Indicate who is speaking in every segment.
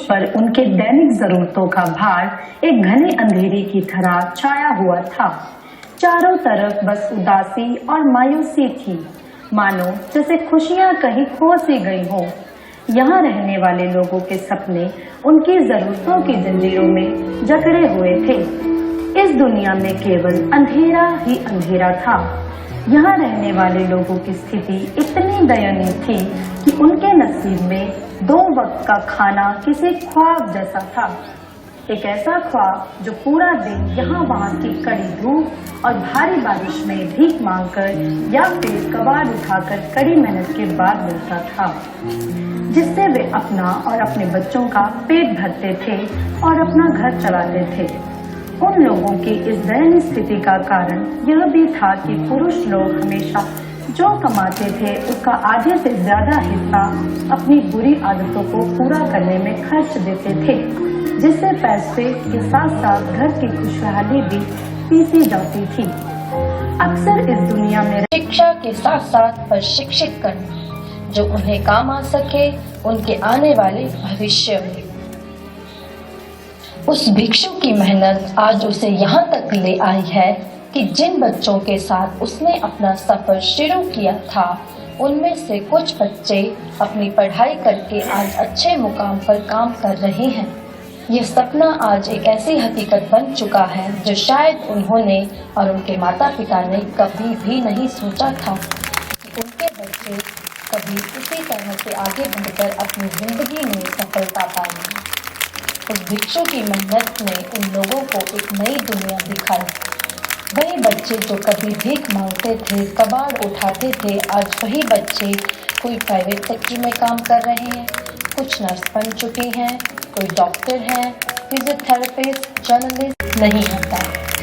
Speaker 1: पर उनके दैनिक जरूरतों का भार एक घने अंधेरे की तरह छाया हुआ था। चारों तरफ बस उदासी और मायूसी थी, मानो जैसे खुशियां कहीं खो सी गई हो। यहाँ रहने वाले लोगों के सपने उनकी जरूरतों की जंजीरों में जकड़े हुए थे। इस दुनिया में केवल अंधेरा ही अंधेरा था। यहाँ रहने वाले लोगों की स्थिति इतनी दयनीय थी कि उनके नसीब में 2 वक्त का खाना किसी ख्वाब जैसा था। एक ऐसा ख्वाब जो पूरा दिन यहाँ वहाँ की कड़ी धूप और भारी बारिश में भीख मांगकर या फिर कबाड़ उठाकर कड़ी मेहनत के बाद मिलता था, जिससे वे अपना और अपने बच्चों का पेट भरते थे और अपना घर चलाते थे। उन लोगों की इस दयनीय स्थिति का कारण यह भी था कि पुरुष लोग हमेशा जो कमाते थे उसका आधे से ज्यादा हिस्सा अपनी बुरी आदतों को पूरा करने में खर्च देते थे, जिससे पैसे के साथ साथ घर की खुशहाली भी पीसी जाती थी। अक्सर इस दुनिया में
Speaker 2: शिक्षा के साथ साथ प्रशिक्षित करना जो उन्हें काम आ सके उनके आने वाले भविष्य में। उस भिक्षु की मेहनत आज उसे यहाँ तक ले आई है कि जिन बच्चों के साथ उसने अपना सफर शुरू किया था उनमें से कुछ बच्चे अपनी पढ़ाई करके आज अच्छे मुकाम पर काम कर रहे हैं। यह सपना आज एक ऐसी हकीकत बन चुका है जो शायद उन्होंने और उनके माता पिता ने कभी भी नहीं सोचा था कि उनके बच्चे कभी इसी तरह से आगे बढ़कर अपनी जिंदगी में सफलता पाएंगे। उस भिक्षु की मेहनत ने उन लोगों को एक नई दुनिया दिखाई। वही बच्चे जो कभी भीख मांगते थे, कबाड़ उठाते थे, आज वही बच्चे कोई प्राइवेट सेक्टर में काम कर रहे हैं, कुछ नर्स बन चुके हैं, कोई डॉक्टर हैं, फिजियोथेरेपिस्ट, जर्नलिस्ट नहीं होता।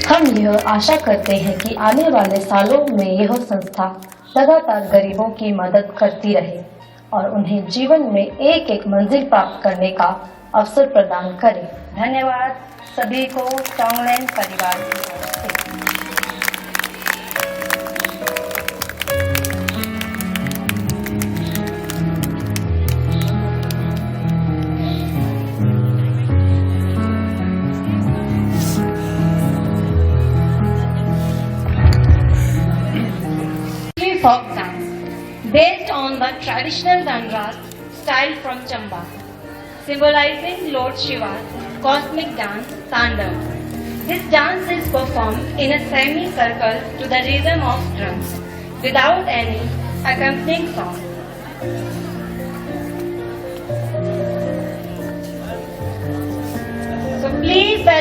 Speaker 2: हम यह आशा करते हैं कि आने वाले सालों में यह संस्था लगातार गरीबों की मदद करती रहे और उन्हें जीवन में एक एक मंजिल प्राप्त करने का अवसर प्रदान करें। धन्यवाद सभी को टोंगलैंड परिवार की ओर से।
Speaker 3: Folk dance based on the traditional Dangas style from Chamba, symbolizing Lord Shiva's cosmic dance Tandav. This dance is performed in a semi-circle to the rhythm of drums without any accompanying song.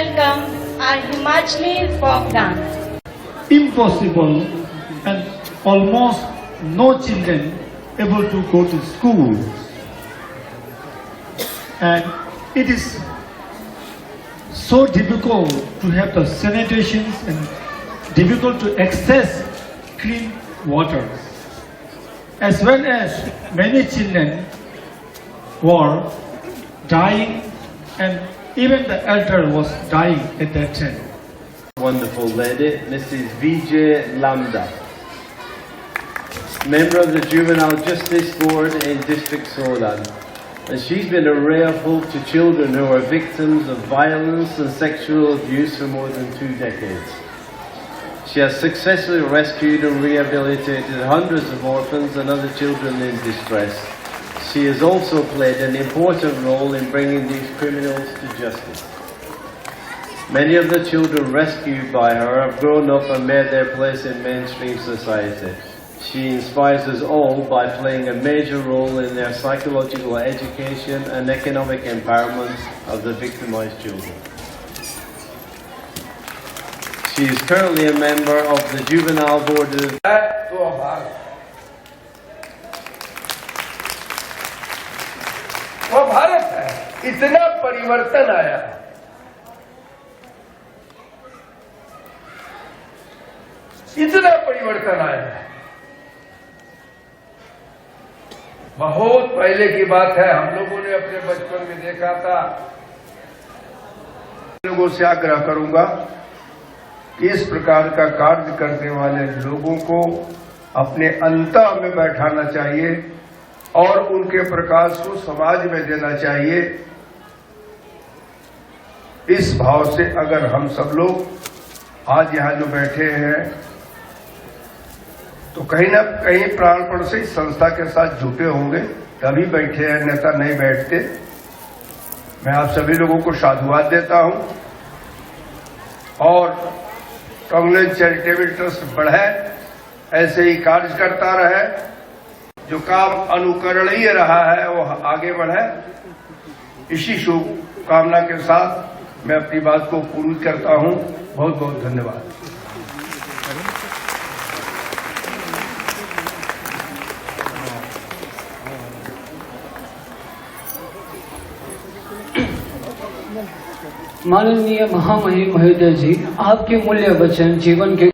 Speaker 3: welcome our Himachali folk dance.
Speaker 4: Impossible, and almost no children able to go to school. And it is so difficult to have the sanitation and difficult to access clean water. As well as many children were dying, and even the elder was dying at that time.
Speaker 5: Wonderful lady, Mrs. Vijay Lambda, member of the Juvenile Justice Board in District Solan. And she's been a ray of hope to children who are victims of violence and sexual abuse for more than 2 decades. She has successfully rescued and rehabilitated hundreds of orphans and other children in distress. She has also played an important role in bringing these criminals to justice. Many of the children rescued by her have grown up and made their place in mainstream society. She inspires us all by playing a major role in their psychological education and economic empowerment of the victimized children. She is currently a member of the Juvenile Board of...
Speaker 6: वो भारत है, इतना परिवर्तन आया है। इतना परिवर्तन आया है। बहुत पहले की बात है, हम लोगों ने अपने बचपन में देखा था। लोगों से आग्रह करूंगा कि इस प्रकार का कार्य करने वाले लोगों को अपने अंतः में बैठाना चाहिए और उनके प्रकाश को समाज में देना चाहिए। इस भाव से अगर हम सब लोग आज यहाँ जो बैठे हैं तो कहीं ना कहीं प्राणपण से इस संस्था के साथ जुटे होंगे, तभी बैठे हैं, नेता नहीं बैठते। मैं आप सभी लोगों को साधुवाद देता हूं और टोंगलेन चैरिटेबल ट्रस्ट बढ़े, ऐसे ही कार्य करता रहे। जो काम अनुकरणीय रहा है वो आगे बढ़े। इसी शुभकामना के साथ मैं अपनी बात को पूर्ण करता हूं। बहुत बहुत धन्यवाद।
Speaker 7: माननीय महामहिम महोदय जी, आपके मूल्य वचन जीवन के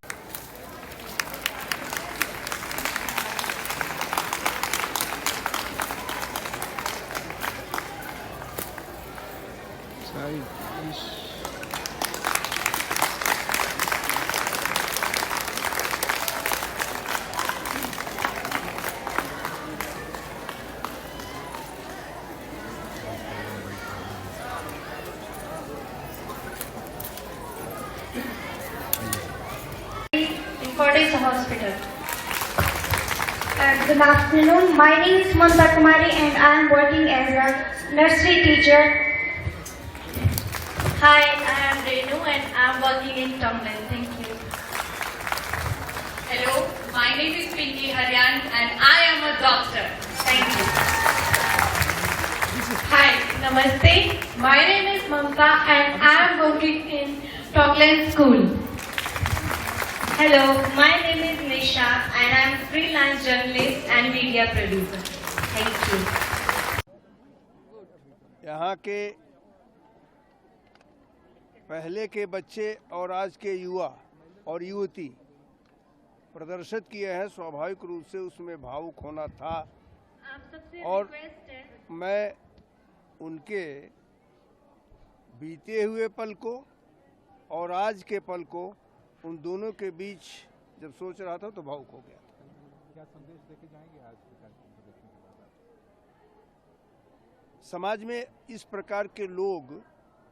Speaker 3: Fortis Hospital.
Speaker 8: Good afternoon. My name is Mamta Kumari and I am working as a nursery teacher.
Speaker 3: Hi, I am Renu and I am working in Tonglen. Thank you.
Speaker 9: Hello, my name is Pinky Haryan and I am a doctor.
Speaker 3: Thank you.
Speaker 9: Hi, Namaste. My name is Mamta and I am working in Tonglen School.
Speaker 3: Hello, my name is Nisha and I am freelance journalist and media producer. Thank you.
Speaker 6: यहाँ के पहले के बच्चे और आज के युवा और युवती प्रदर्शित किए हैं। स्वाभाविक रूप से उसमें भावुक होना था और मैं उनके बीते हुए पल को और आज के पल को, उन दोनों के बीच जब सोच रहा था तो भावुक हो गया था। क्या संदेश देके जाएंगे आज के कार्यक्रम को देखने के बाद? समाज में इस प्रकार के लोग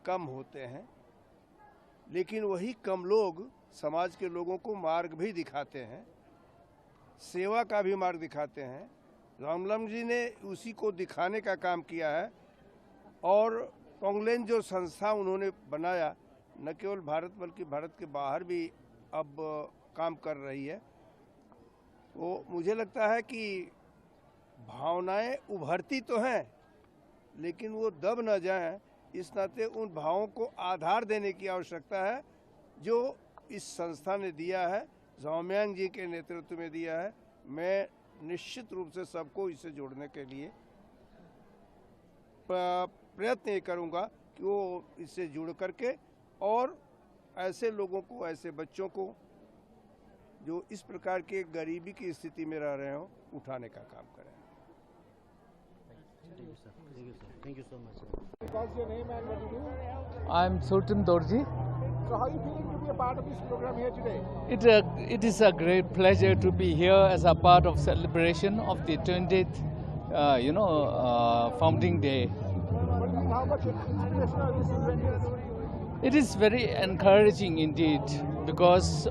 Speaker 6: कम होते हैं, लेकिन वही कम लोग समाज के लोगों को मार्ग भी दिखाते हैं, सेवा का भी मार्ग दिखाते हैं। रामलम जी ने उसी को दिखाने का काम किया है और टोंगलेन जो संस्था उन्होंने बनाया, न केवल भारत बल्कि भारत के बाहर भी अब काम कर रही है। वो मुझे लगता है कि भावनाएं उभरती तो हैं, लेकिन वो दब न जाएं, इस नाते उन भावों को आधार देने की आवश्यकता है जो इस संस्था ने दिया है, जौम्यांग जी के नेतृत्व में दिया है। मैं निश्चित रूप से सबको इससे जोड़ने के लिए प्रयत्न ये करूँगा कि वो इससे जुड़ करके और ऐसे लोगों को, ऐसे बच्चों को जो इस प्रकार के गरीबी की स्थिति में रह रहे हो, उठाने का काम करें।
Speaker 5: Thank you so much.
Speaker 6: What's your name and what do you do?
Speaker 10: I'm Sultan Dorji.
Speaker 6: So how are you feeling to be a part of this program here today?
Speaker 10: It is a great pleasure to be here as a part of celebration of the 20th, founding day.
Speaker 6: How much inspirational this event is?
Speaker 10: It is very encouraging indeed because,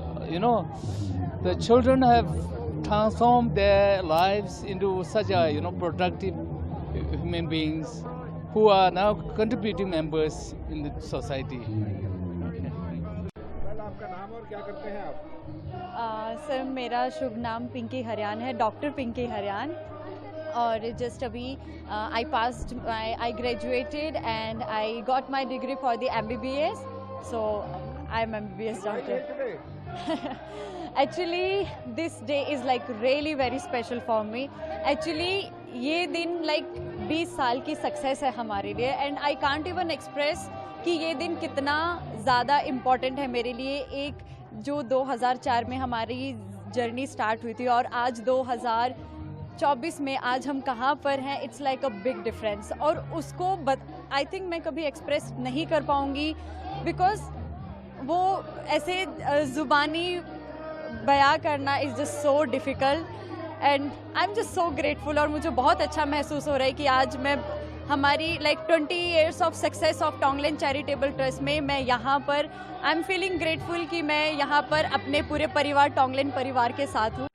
Speaker 10: the children have transformed their lives into such a, productive human beings who are now contributing members in the society.
Speaker 6: आपका नाम और क्या करते हैं आप?
Speaker 11: Sir मेरा शुभ नाम पिंकी हरियान है, डॉक्टर पिंकी हरियान। और जस्ट अभी I graduated and I got my degree for the MBBS, so I am MBBS doctor. Actually this day is like really very special for me. Actually ये दिन like 20 साल की सक्सेस है हमारे लिए and I can't even express कि ये दिन कितना ज़्यादा इम्पॉर्टेंट है मेरे लिए। एक जो 2004 में हमारी जर्नी स्टार्ट हुई थी और आज 2024 में आज हम कहाँ पर हैं, it's like a big difference. और उसको आई थिंक मैं कभी एक्सप्रेस नहीं कर पाऊँगी बिकॉज वो ऐसे ज़ुबानी बयां करना is just so difficult and I am just so grateful. और मुझे बहुत अच्छा महसूस हो रहा है कि आज मैं हमारी 20 years of success of Tongland charitable trust में मैं यहाँ पर आई एम फीलिंग ग्रेटफुल कि मैं यहाँ पर अपने पूरे परिवार टोंगलैंड परिवार के साथ हूँ।